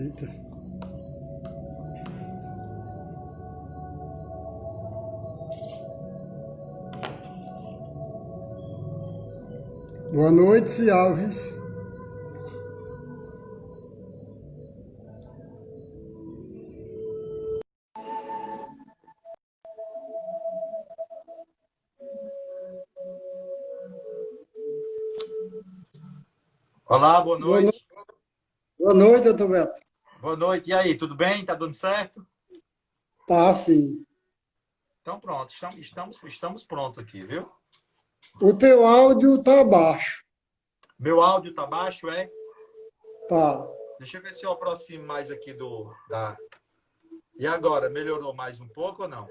Eita. Boa noite, Alves. Olá, boa Boa noite, noite. boa noite, doutor Beto. Boa noite. E aí, tudo bem? Tá dando certo? Tá, sim. Então pronto, estamos prontos aqui, viu? O teu áudio tá baixo. Meu áudio tá baixo, é? Tá. Deixa eu ver se eu aproximo mais aqui da. E agora, melhorou mais um pouco ou não?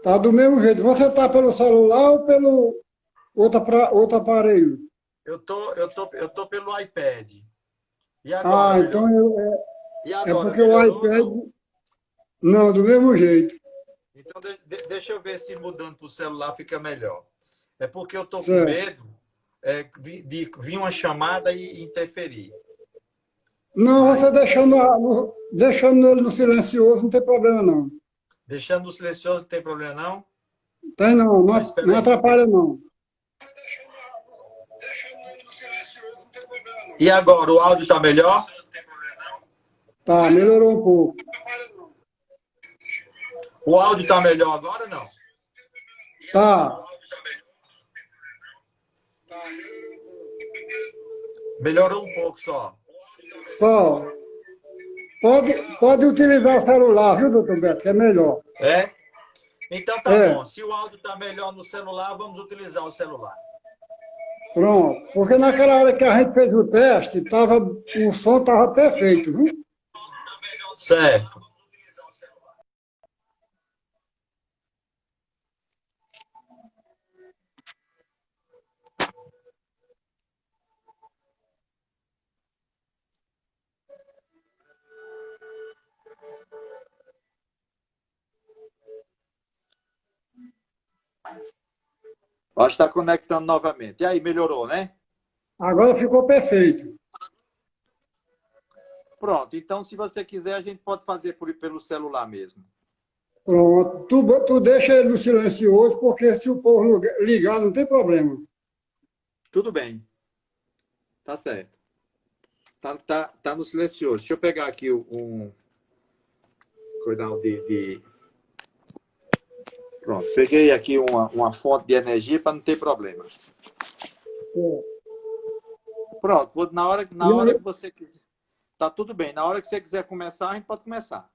Tá do mesmo jeito. Você tá pelo celular ou pelo outro aparelho? Eu tô pelo iPad. E agora, Ah, então melhor? E é agora, porque o melhorou ou iPad. não? Não, do mesmo jeito. Então deixa eu ver se mudando pro celular fica melhor. É porque eu tô com Certo. medo de vir uma chamada e interferir. Não, Mas você deixando ele no silencioso, não tem problema, não. deixando no silencioso não tem problema não? Tem não, Então não, espera não aí. atrapalha, não. E agora, o áudio está melhor? Tá, melhorou um pouco. O áudio está melhor agora ou não? Tá. Melhorou um pouco só. Só. Pode utilizar o celular, viu, doutor Beto, que é melhor. É? Então tá É, bom. Se o áudio está melhor no celular, vamos utilizar o celular. pronto. Porque naquela hora que a gente fez o teste, o som estava perfeito, viu? Certo. Acho que está conectando novamente. E aí, melhorou, né? Agora ficou perfeito. Pronto. Então, se você quiser, a gente pode fazer pelo celular mesmo. Pronto. Tu deixa ele no silencioso, porque se o povo ligar, não tem problema. Tudo bem. Tá certo. Tá no silencioso. Deixa eu pegar aqui um. Cuidado de. Pronto. Peguei aqui uma fonte de energia para não ter problema. É. Pronto. E Na hora aí, que você quiser. Tá tudo bem. Na hora que você quiser começar, a gente pode começar.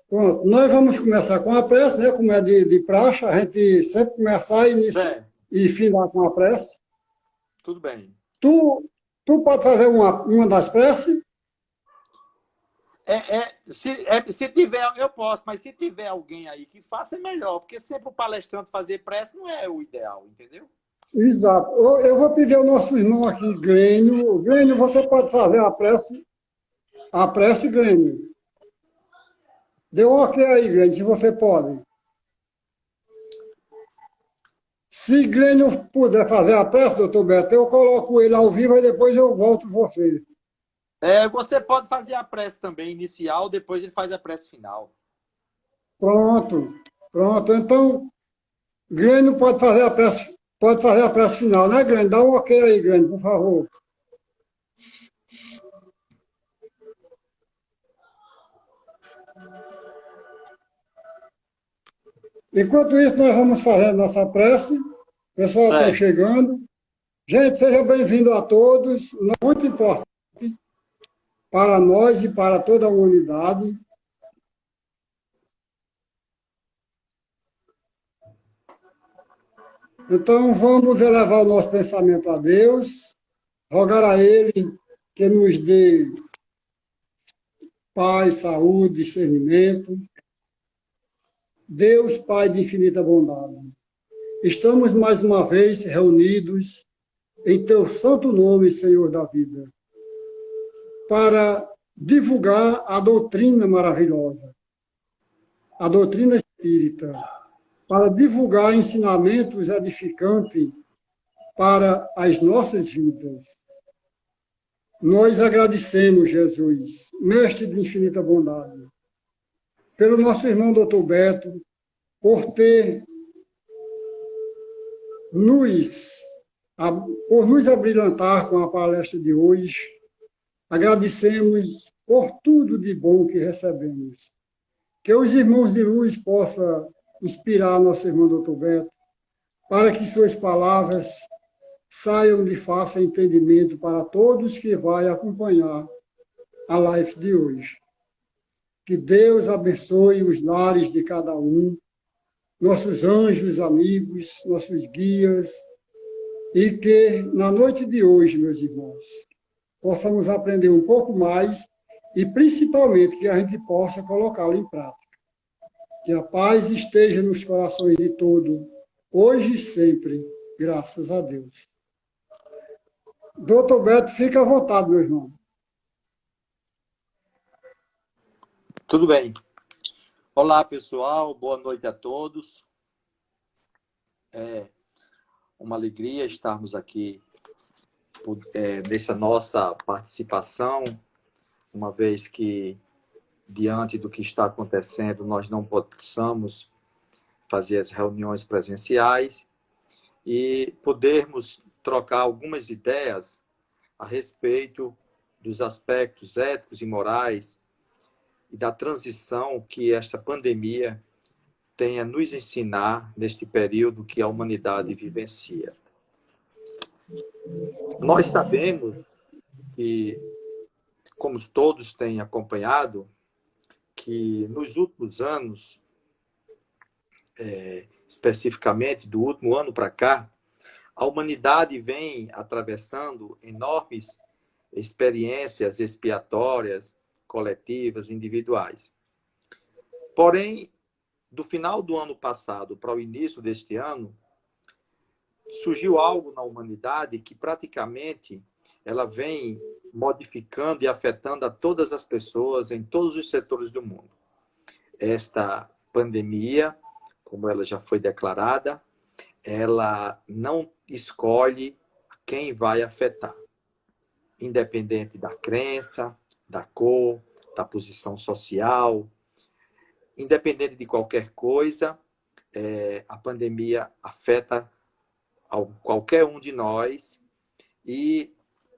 pronto. Nós vamos começar com a prece, né? Como é de praxe, a gente sempre começar Certo. e findar com a prece. Tudo bem. Tu, tu pode fazer uma das preces? Se tiver, eu posso, mas se tiver alguém aí que faça, é melhor, porque sempre o palestrante fazer prece não é o ideal, entendeu? Exato. Eu vou pedir ao nosso irmão aqui, Glênio. Glênio, você pode fazer a prece, Glênio. Dê um ok aí, Glênio, se você pode. Se Glênio puder fazer a prece, doutor Beto, eu coloco ele ao vivo e depois eu volto você. Você pode fazer a prece também inicial, depois ele faz a prece final. Pronto, pronto. Então, Glênio pode fazer a prece final, né, Glênio? Dá um ok aí, Glênio, por favor. Enquanto isso, nós vamos fazer a nossa prece. O pessoal está Certo. chegando. Gente, seja bem-vindo a todos. Muito importante para nós e para toda a humanidade. Então, vamos elevar o nosso pensamento a Deus, rogar a Ele que nos dê paz, saúde, discernimento. Deus, Pai de infinita bondade, estamos mais uma vez reunidos em Teu santo nome, Senhor da vida, para divulgar a doutrina maravilhosa, a doutrina espírita, para divulgar ensinamentos edificantes para as nossas vidas. Nós agradecemos, Jesus, mestre de infinita bondade, pelo nosso irmão Dr. Beto, por ter nos, por nos abrilhantar com a palestra de hoje. Agradecemos por tudo de bom que recebemos. Que os irmãos de luz possam inspirar nosso irmão Dr. Beto, para que suas palavras saiam de fácil entendimento para todos que vão acompanhar a live de hoje. Que Deus abençoe os lares de cada um, nossos anjos, amigos, nossos guias, e que na noite de hoje, meus irmãos, possamos aprender um pouco mais e, principalmente, que a gente possa colocá-lo em prática. Que a paz esteja nos corações de todos, hoje e sempre, graças a Deus. Doutor Beto, fica à vontade, meu irmão. Tudo bem. Olá, pessoal. Boa noite a todos. É uma alegria estarmos aqui nessa nossa participação, uma vez que, diante do que está acontecendo, nós não possamos fazer as reuniões presenciais e podermos trocar algumas ideias a respeito dos aspectos éticos e morais e da transição que esta pandemia tem a nos ensinar neste período que a humanidade vivencia. Nós sabemos que, como todos têm acompanhado, que nos últimos anos, especificamente do último ano para cá, a humanidade vem atravessando enormes experiências expiatórias, coletivas, individuais. Porém, do final do ano passado para o início deste ano, surgiu algo na humanidade que praticamente ela vem modificando e afetando a todas as pessoas em todos os setores do mundo. Esta pandemia, como ela já foi declarada, ela não escolhe quem vai afetar, independente da crença, da cor, da posição social, independente de qualquer coisa, a pandemia afeta qualquer um de nós e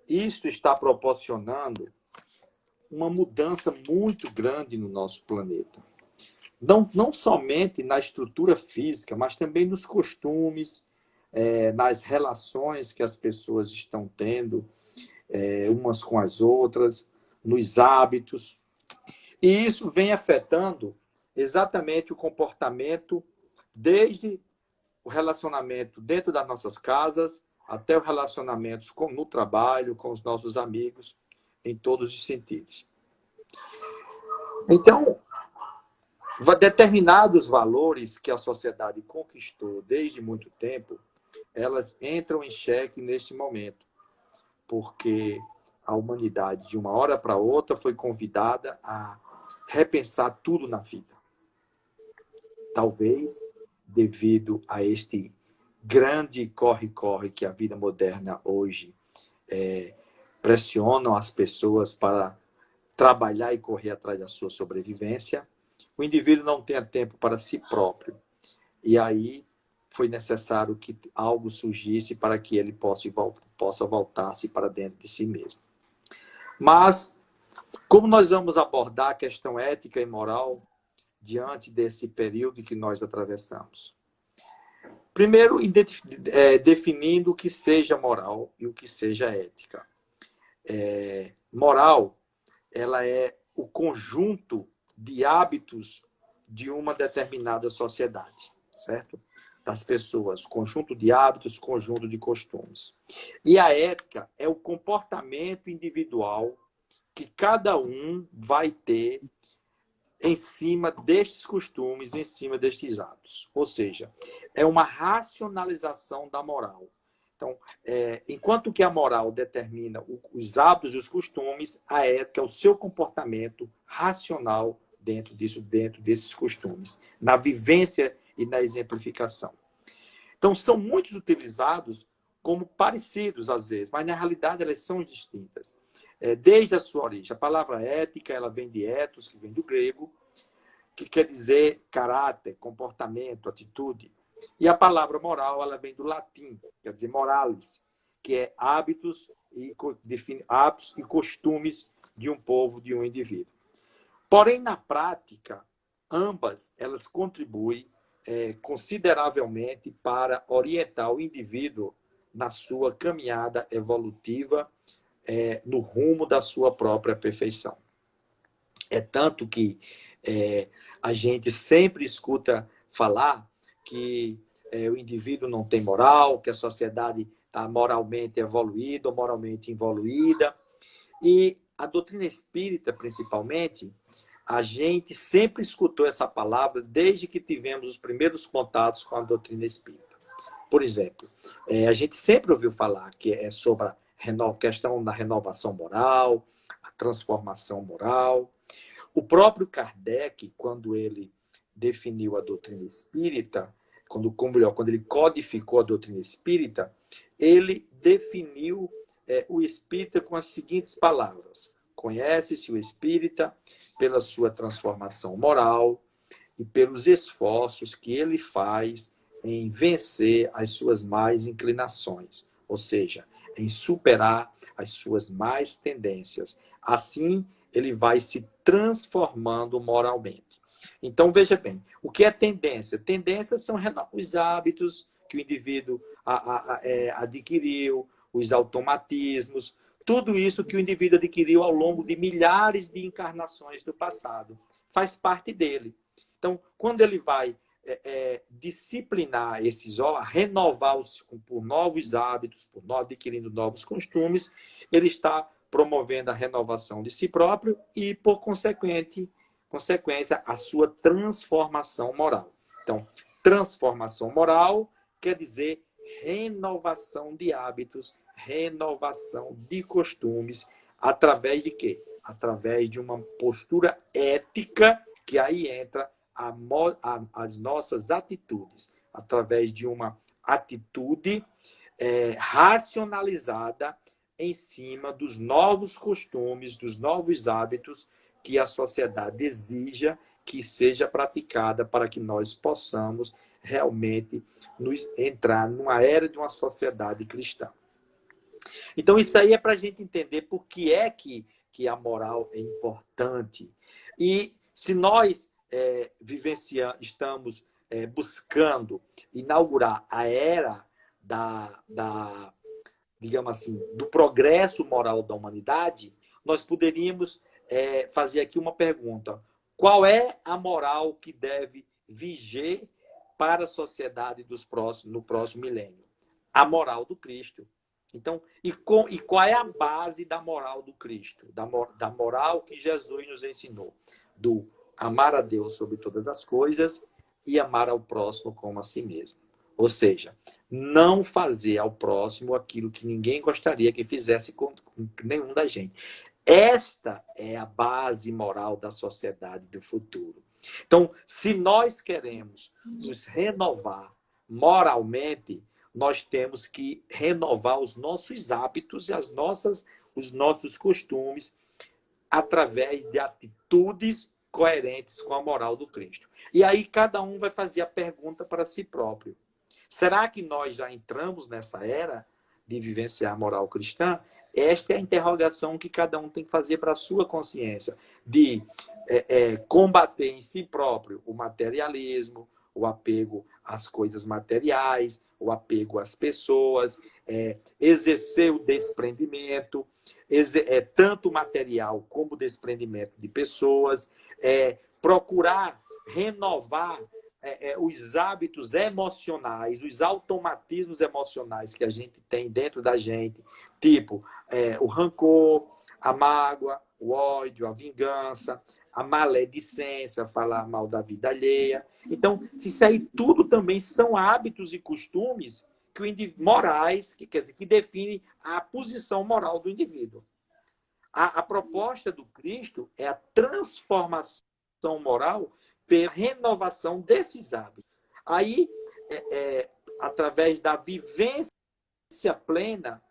isso está proporcionando uma mudança muito grande no nosso planeta. Não somente na estrutura física, mas também nos costumes, nas relações que as pessoas estão tendo umas com as outras, nos hábitos. E isso vem afetando exatamente o comportamento, desde o relacionamento dentro das nossas casas, até os relacionamentos no trabalho, com os nossos amigos, em todos os sentidos. Então, determinados valores que a sociedade conquistou desde muito tempo, elas entram em xeque neste momento, porque a humanidade, de uma hora para outra, foi convidada a repensar tudo na vida. Talvez devido a este grande corre-corre que a vida moderna hoje pressionam as pessoas para trabalhar e correr atrás da sua sobrevivência, o indivíduo não tenha tempo para si próprio. E aí foi necessário que algo surgisse para que ele possa voltar-se para dentro de si mesmo. Mas, como nós vamos abordar a questão ética e moral diante desse período que nós atravessamos? Primeiro, definindo o que seja moral e o que seja ética. Moral, ela é o conjunto de hábitos de uma determinada sociedade, certo? Das pessoas, conjunto de hábitos, conjunto de costumes. E a ética é o comportamento individual que cada um vai ter em cima destes costumes, em cima destes hábitos. Ou seja, é uma racionalização da moral. Então, enquanto que a moral determina os hábitos e os costumes, a ética é o seu comportamento racional dentro desses costumes, na vivência e na exemplificação. Então, são muitos utilizados como parecidos, às vezes, mas, na realidade, elas são distintas. desde a sua origem. A palavra ética, ela vem de ethos, que vem do grego, que quer dizer caráter, comportamento, atitude. E a palavra moral, ela vem do latim, quer dizer moralis, que é hábitos e costumes de um povo, de um indivíduo. Porém, na prática, ambas elas contribuem consideravelmente para orientar o indivíduo na sua caminhada evolutiva, no rumo da sua própria perfeição. É tanto que a gente sempre escuta falar que o indivíduo não tem moral, que a sociedade está moralmente evoluída ou moralmente involuída. E a doutrina espírita, principalmente, a gente sempre escutou essa palavra desde que tivemos os primeiros contatos com a doutrina espírita. Por exemplo, a gente sempre ouviu falar que é sobre a questão da renovação moral, a transformação moral. O próprio Kardec, quando ele definiu a doutrina espírita, quando ele codificou a doutrina espírita, ele definiu o espírita com as seguintes palavras: conhece-se o espírita pela sua transformação moral e pelos esforços que ele faz em vencer as suas más inclinações, ou seja, em superar as suas más tendências. Assim, ele vai se transformando moralmente. Então, veja bem, o que é tendência? Tendências são os hábitos que o indivíduo adquiriu, os automatismos, tudo isso que o indivíduo adquiriu ao longo de milhares de encarnações do passado. Faz parte dele. Então, quando ele vai disciplinar renovar por novos hábitos, adquirindo novos costumes, ele está promovendo a renovação de si próprio e, por consequência, a sua transformação moral. Então, transformação moral quer dizer renovação de hábitos, renovação de costumes, através de quê? Através de uma postura ética, que aí entra as nossas atitudes, através de uma atitude racionalizada em cima dos novos costumes, dos novos hábitos que a sociedade exija que seja praticada para que nós possamos realmente entrar numa era de uma sociedade cristã. Então, isso aí é para a gente entender por que é que a moral é importante. E se nós estamos buscando inaugurar a era digamos assim, do progresso moral da humanidade, nós poderíamos fazer aqui uma pergunta: qual é a moral que deve viger para a sociedade no próximo milênio? A moral do Cristo. Então, e qual é a base da moral do Cristo? Da moral que Jesus nos ensinou? Do amar a Deus sobre todas as coisas e amar ao próximo como a si mesmo. Ou seja, não fazer ao próximo aquilo que ninguém gostaria que fizesse com nenhum da gente. Esta é a base moral da sociedade do futuro. Então, se nós queremos nos renovar moralmente, nós temos que renovar os nossos hábitos e os nossos costumes através de atitudes coerentes com a moral do Cristo. E aí cada um vai fazer a pergunta para si próprio: será que nós já entramos nessa era de vivenciar a moral cristã? Esta é a interrogação que cada um tem que fazer para a sua consciência, de combater em si próprio o materialismo, o apego às coisas materiais, o apego às pessoas, exercer o desprendimento, tanto material como desprendimento de pessoas, procurar renovar os hábitos emocionais, os automatismos emocionais que a gente tem dentro da gente, tipo o rancor, a mágoa, o ódio, a vingança, a maledicência, falar mal da vida alheia. Então, isso aí tudo também são hábitos e costumes morais, quer dizer, que definem a posição moral do indivíduo. A proposta do Cristo é a transformação moral pela renovação desses hábitos. Aí, através da vivência plena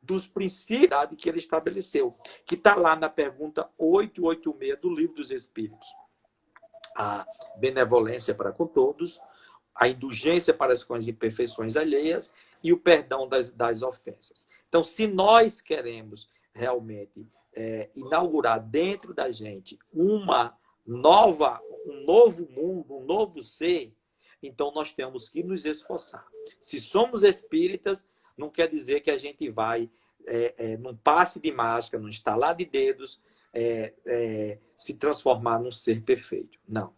dos princípios que ele estabeleceu, que está lá na pergunta 886 do Livro dos Espíritos. A benevolência para com todos, a indulgência para com as imperfeições alheias e o perdão das ofensas. Então, se nós queremos realmente inaugurar dentro da gente um novo mundo, um novo ser, então nós temos que nos esforçar. Se somos espíritas, não quer dizer que a gente vai, num passe de mágica, num estalar de dedos, se transformar num ser perfeito. Não.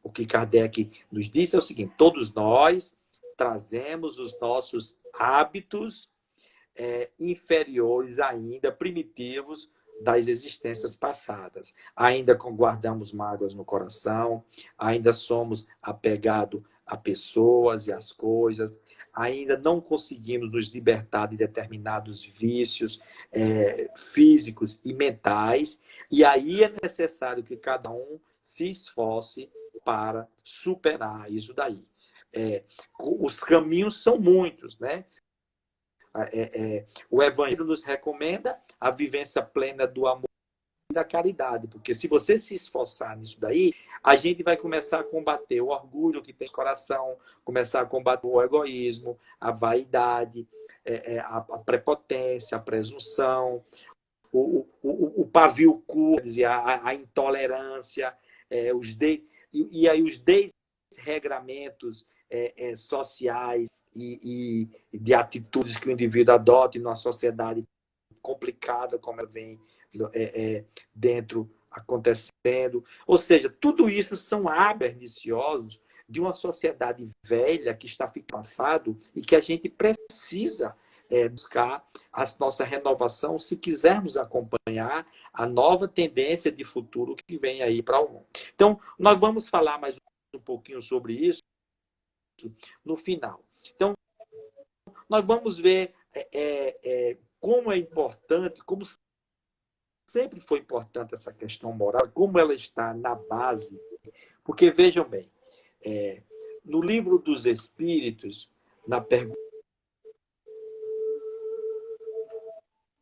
O que Kardec nos disse é o seguinte: todos nós trazemos os nossos hábitos inferiores ainda, primitivos, das existências passadas. Ainda guardamos mágoas no coração, ainda somos apegados a pessoas e às coisas, ainda não conseguimos nos libertar de determinados vícios físicos e mentais, e aí é necessário que cada um se esforce para superar isso daí. Os caminhos são muitos, né? O Evangelho nos recomenda a vivência plena do amor e da caridade, porque se você se esforçar nisso daí, a gente vai começar a combater o orgulho que tem no coração, começar a combater o egoísmo, a vaidade, a prepotência, a presunção, o pavio curto, a intolerância, e aí os desregramentos sociais e de atitudes que o indivíduo adota numa sociedade complicada, como ela vem dentro acontecendo. Ou seja, tudo isso são hábitos perniciosos de uma sociedade velha que está ficando passado e que a gente precisa buscar a nossa renovação se quisermos acompanhar a nova tendência de futuro que vem aí para o mundo. Então, nós vamos falar mais um pouquinho sobre isso no final. Então, nós vamos ver como é importante, como sempre foi importante essa questão moral, como ela está na base. Porque, vejam bem, no Livro dos Espíritos, na pergunta...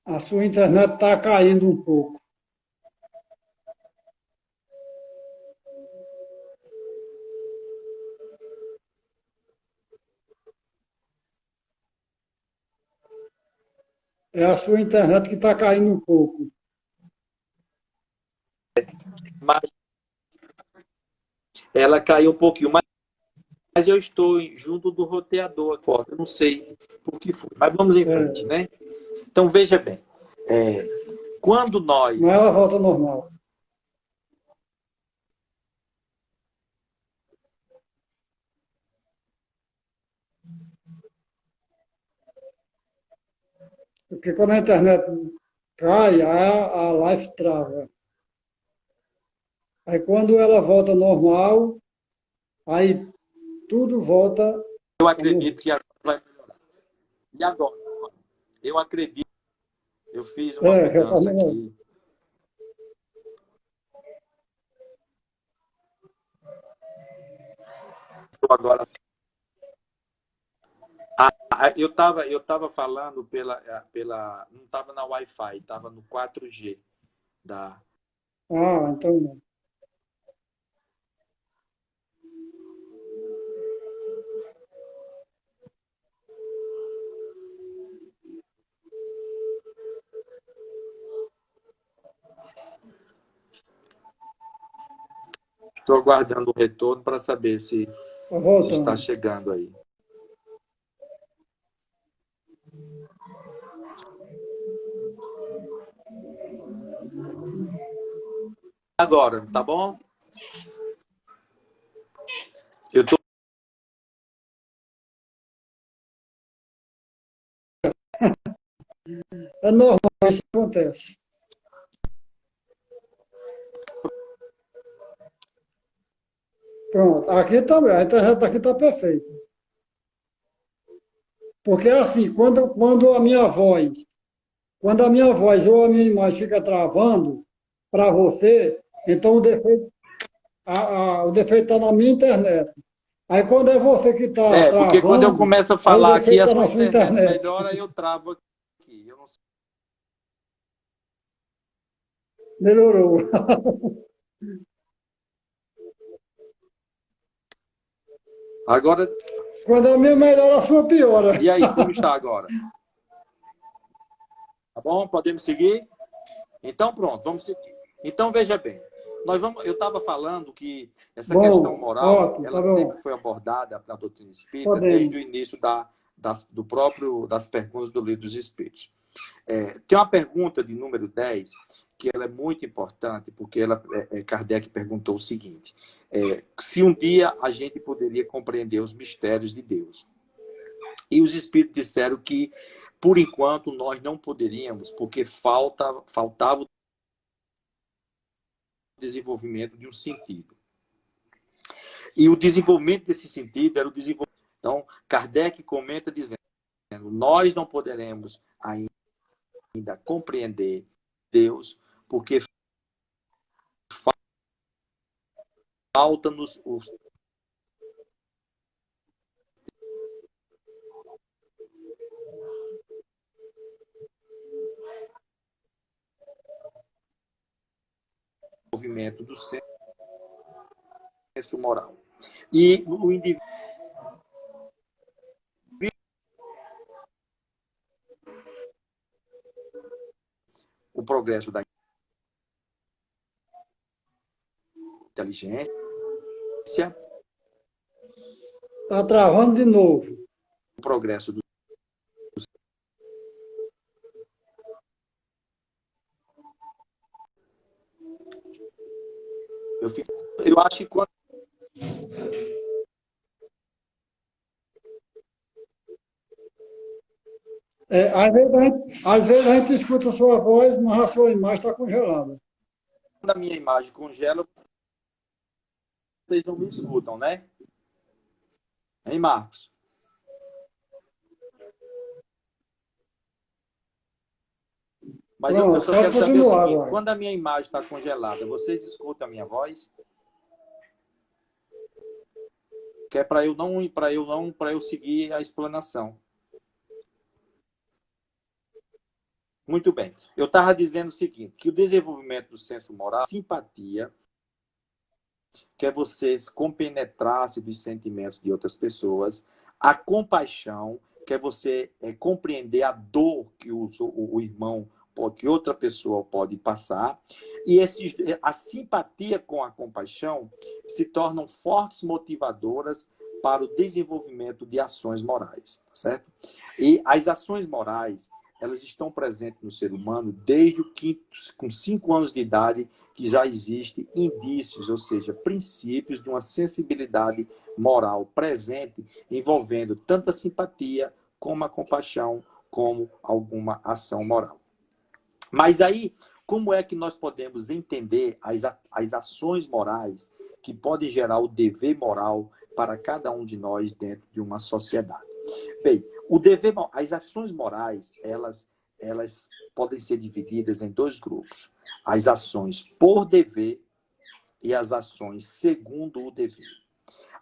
A sua internet está caindo um pouco. É a sua internet que está caindo um pouco. Mas ela caiu um pouquinho, mas eu estou junto do roteador agora. Eu não sei por que foi, mas vamos em frente, né? Então, veja bem, quando nós... Mas ela volta ao normal. Porque quando a internet cai, a live trava. Aí quando ela volta ao normal, aí tudo volta... Eu acredito que agora vai melhorar. E agora? Eu acredito. Eu fiz uma mudança aqui. Agora. Eu estava falando pela. Não estava na Wi-Fi, estava no 4G da. Então não. Estou aguardando o retorno para saber se está chegando aí. Agora, tá bom? Eu tô... É normal, isso acontece. Pronto, aqui também, a internet aqui está perfeita. Porque é assim, quando a minha voz ou a minha imagem fica travando para você, então o defeito está na minha internet. Aí quando é você que está travando... porque quando eu começo a falar aqui, a sua internet melhora, eu travo aqui. Eu não sei. Melhorou. Agora, Quando a minha melhora, a sua piora. e aí, como está agora? Tá bom? Podemos seguir? Então, pronto, vamos seguir. Então, veja bem, eu estava falando que essa questão Bom, moral, ótimo, tá ela sempre bom. foi abordada na doutrina espírita desde o Podemos. início das perguntas do Livro dos Espíritos. Tem uma pergunta de número 10 que ela é muito importante, porque Kardec perguntou o seguinte, se um dia a gente poderia compreender os mistérios de Deus. E os espíritos disseram que, por enquanto, nós não poderíamos, porque faltava o desenvolvimento de um sentido. E o desenvolvimento desse sentido era o desenvolvimento. Então, Kardec comenta dizendo, nós não poderemos ainda compreender Deus, porque falta-nos o desenvolvimento do senso moral. E o indivíduo, o progresso da inteligência, Está travando de novo. o progresso do eu acho que quando Às vezes a gente escuta a sua voz, mas a sua imagem está congelada. a minha imagem congela, vocês não me escutam, né? Hein, Marcos? Mas eu Pronto, só pode quero saber o continuar seguinte, agora. quando a minha imagem está congelada, vocês escutam a minha voz? Que é para eu seguir a explanação. Muito bem. Eu estava dizendo o seguinte, que o desenvolvimento do senso moral, a simpatia, que é você se compenetrasse dos sentimentos de outras pessoas, a compaixão, que é você compreender a dor que o irmão, que outra pessoa pode passar, e a simpatia com a compaixão se tornam fortes motivadoras para o desenvolvimento de ações morais, certo? E as ações morais, elas estão presentes no ser humano desde com 5 anos de idade, que já existem indícios, ou seja, princípios de uma sensibilidade moral presente, envolvendo tanto a simpatia, como a compaixão, como alguma ação moral. Mas aí, como é que nós podemos entender as ações morais que podem gerar o dever moral para cada um de nós dentro de uma sociedade? Bem, as ações morais, elas podem ser divididas em 2 grupos. As ações por dever e as ações segundo o dever.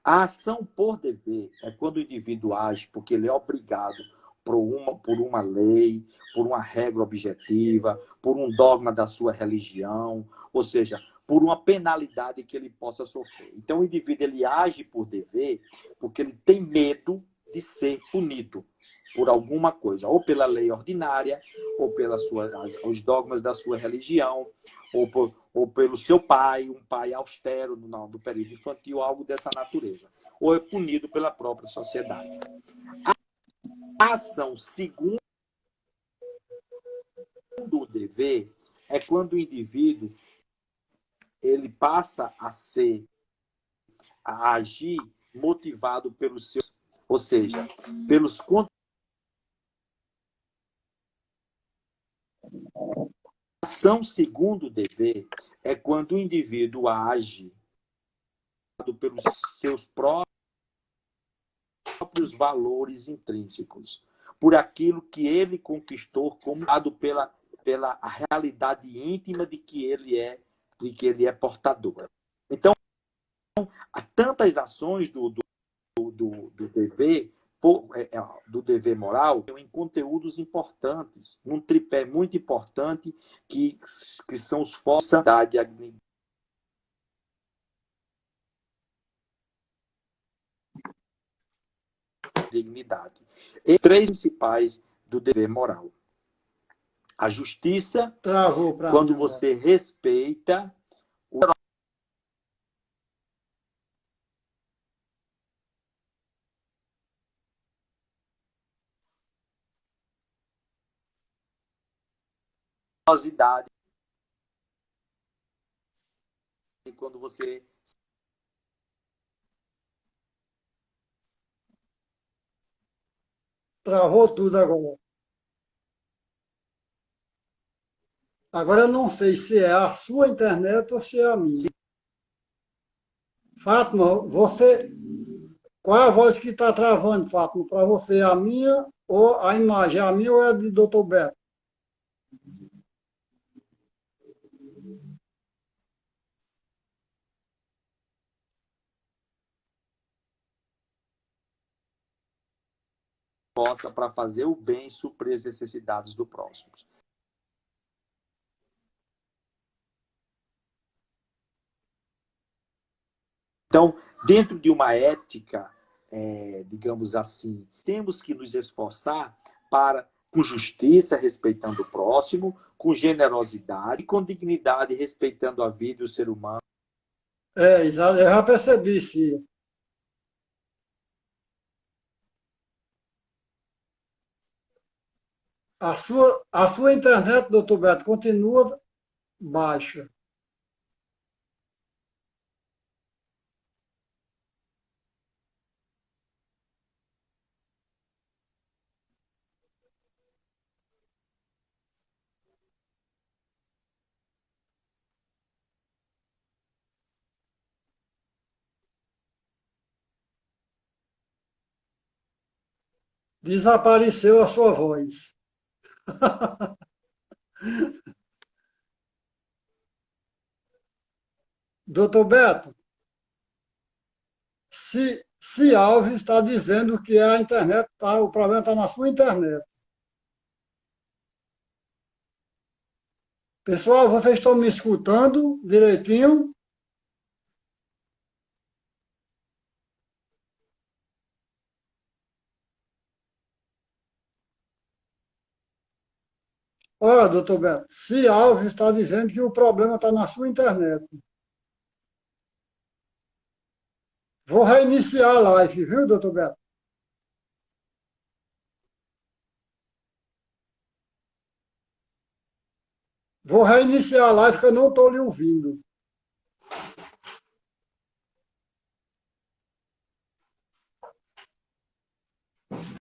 A ação por dever é quando o indivíduo age porque ele é obrigado por uma lei, por uma regra objetiva, por um dogma da sua religião, ou seja, por uma penalidade que ele possa sofrer. Então, o indivíduo ele age por dever porque ele tem medo de ser punido por alguma coisa, ou pela lei ordinária, ou os dogmas da sua religião, ou pelo seu pai, um pai austero no período infantil, algo dessa natureza. Ou é punido pela própria sociedade. A ação segundo o dever é quando o indivíduo ele passa a agir motivado pelos seus, ou seja, pelos ação segundo o dever é quando o indivíduo age pelos seus próprios valores intrínsecos, por aquilo que ele conquistou como dado pela realidade íntima de que ele é portador. Então, há tantas ações do dever do dever moral em conteúdos importantes, num tripé muito importante, que são os focos da dignidade. E três principais do dever moral. A justiça, Travou para quando mim agora. você respeita a generosidade, quando você Travou tudo agora. Agora eu não sei se é a sua internet ou se é a minha. Fátima, qual é a voz que está travando, Fátima? Para você é a minha ou a imagem? É a minha ou é a de Dr. Beto? possa para fazer o bem e suprir as necessidades do próximo. Então, dentro de uma ética, digamos assim, temos que nos esforçar para, com justiça, respeitando o próximo, com generosidade e com dignidade, respeitando a vida e o ser humano. Exato, eu já percebi, sim. A sua internet, doutor Beto, continua baixa. Desapareceu a sua voz. Doutor Beto, se Alves está dizendo que a internet, o problema está na sua internet. Pessoal, vocês estão me escutando direitinho? Olha, doutor Beto, se Alves está dizendo que o problema está na sua internet. Vou reiniciar a live, viu, doutor Beto? Vou reiniciar a live que eu não estou lhe ouvindo.